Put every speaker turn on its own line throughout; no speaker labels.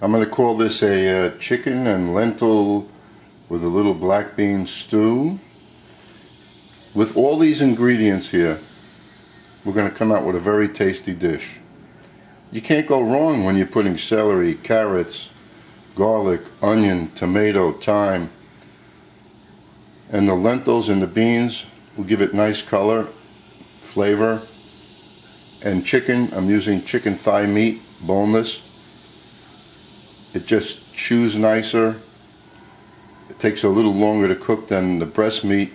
I'm going to call this a chicken and lentil with a little black bean stew. With all these ingredients here, we're going to come out with a very tasty dish. You can't go wrong when you're putting celery, carrots, garlic, onion, tomato, thyme, and the lentils and the beans will give it nice color, flavor. And chicken, I'm using chicken thigh meat, boneless. It just chews nicer. It takes a little longer to cook than the breast meat,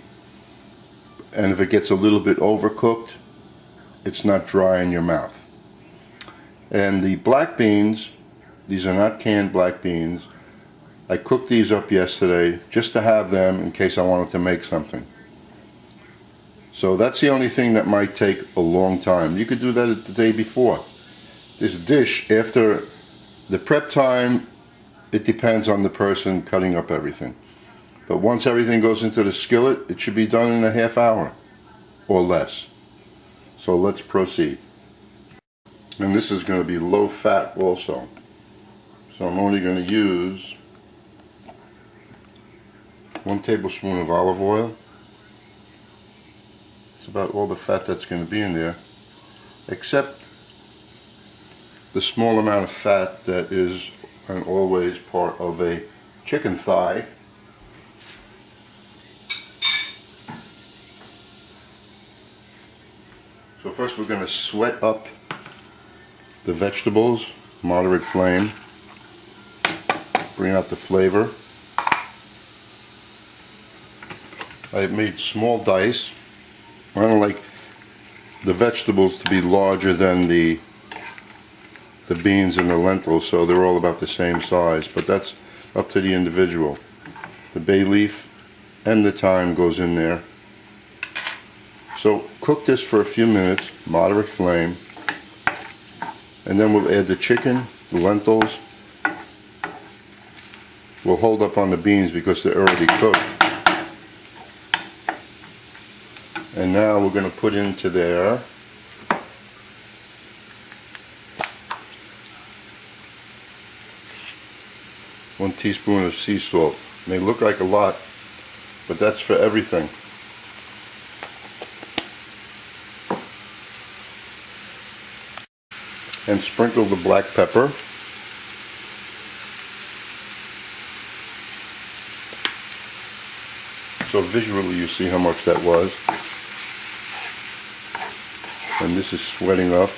and if it gets a little bit overcooked, it's not dry in your mouth. And the black beans, these are not canned black beans. I cooked these up yesterday just to have them in case I wanted to make something. So that's the only thing that might take a long time. You could do that the day before. This dish, after the prep time, it depends on the person cutting up everything. But once everything goes into the skillet, it should be done in a half hour or less. So let's proceed. And this is going to be low fat also. So I'm only going to use 1 tablespoon of olive oil. It's about all the fat that's going to be in there, except the small amount of fat that is and always part of a chicken thigh. So first we're going to sweat up the vegetables, moderate flame, bring out the flavor. I've made small dice. I don't like the vegetables to be larger than the beans and the lentils, so they're all about the same size, but that's up to the individual. The bay leaf and the thyme goes in there. So cook this for a few minutes, moderate flame, and then we'll add the chicken, the lentils. We'll hold up on the beans because they're already cooked. And now we're going to put into there one teaspoon of sea salt. It may look like a lot, but that's for everything. And sprinkle the black pepper. So visually you see how much that was. And this is sweating up.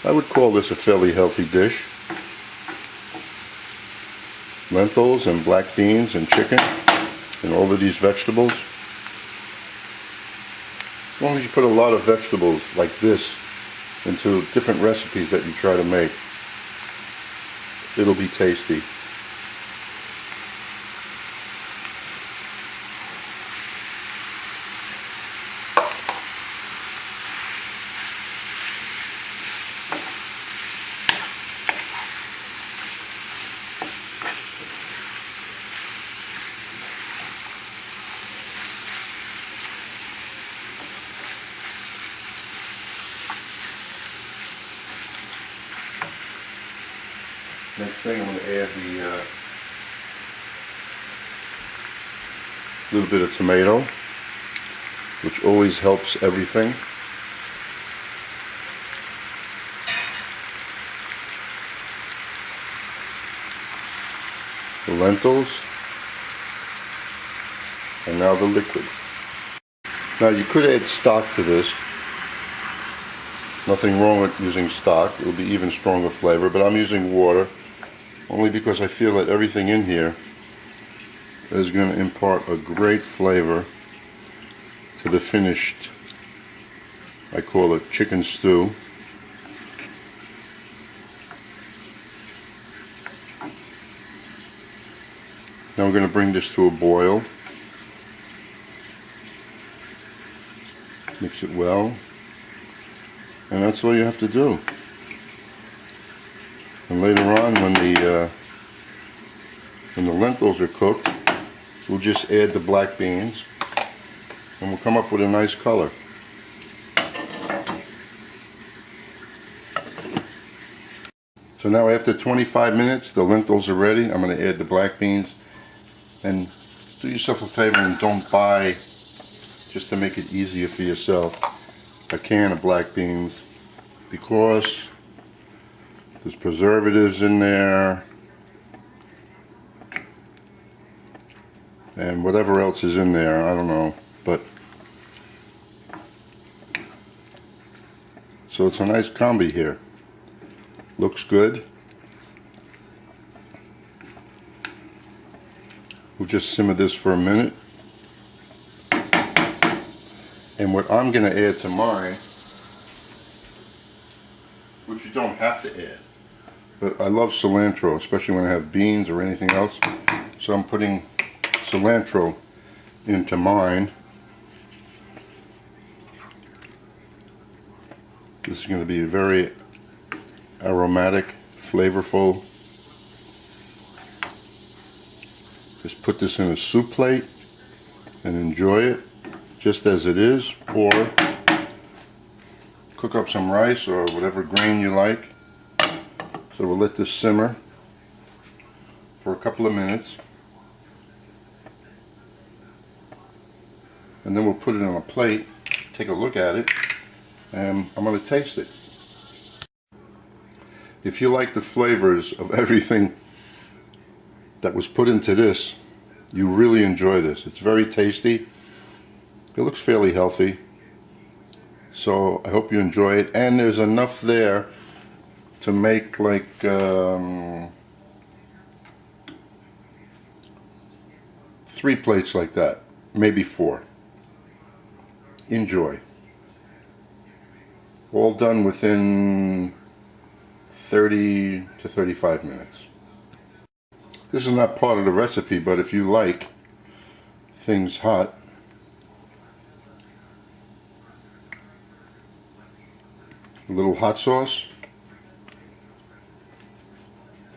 I would call this a fairly healthy dish. Lentils and black beans and chicken and all of these vegetables. As long as you put a lot of vegetables like this into different recipes that you try to make, it'll be tasty. Next thing, I'm going to add the little bit of tomato, which always helps everything. The lentils, and now the liquid. Now you could add stock to this. Nothing wrong with using stock. It will be even stronger flavor, but I'm using water only because I feel that everything in here is going to impart a great flavor to the finished, I call it chicken stew. Now we're going to bring this to a boil. Mix it well. And that's all you have to do. And later on, when the lentils are cooked, we'll just add the black beans, and we'll come up with a nice color. So now after 25 minutes, the lentils are ready. I'm going to add the black beans. And do yourself a favor and don't buy, just to make it easier for yourself, a can of black beans, because there's preservatives in there and whatever else is in there, I don't know, but so it's a nice combi here. Looks good. We'll just simmer this for a minute. And what I'm going to add to mine, which you don't have to add, but I love cilantro, especially when I have beans or anything else. So I'm putting cilantro into mine. This is going to be very aromatic, flavorful. Just put this in a soup plate and enjoy it just as it is, or cook up some rice or whatever grain you like. So we'll let this simmer for a couple of minutes, and then we'll put it on a plate, take a look at it, and I'm going to taste it. If you like the flavors of everything that was put into this, you really enjoy this. It's very tasty. It looks fairly healthy. So I hope you enjoy it. And there's enough there to make like 3 plates like that. Maybe 4. Enjoy. All done within 30 to 35 minutes. This is not part of the recipe, but if you like things hot, a little hot sauce,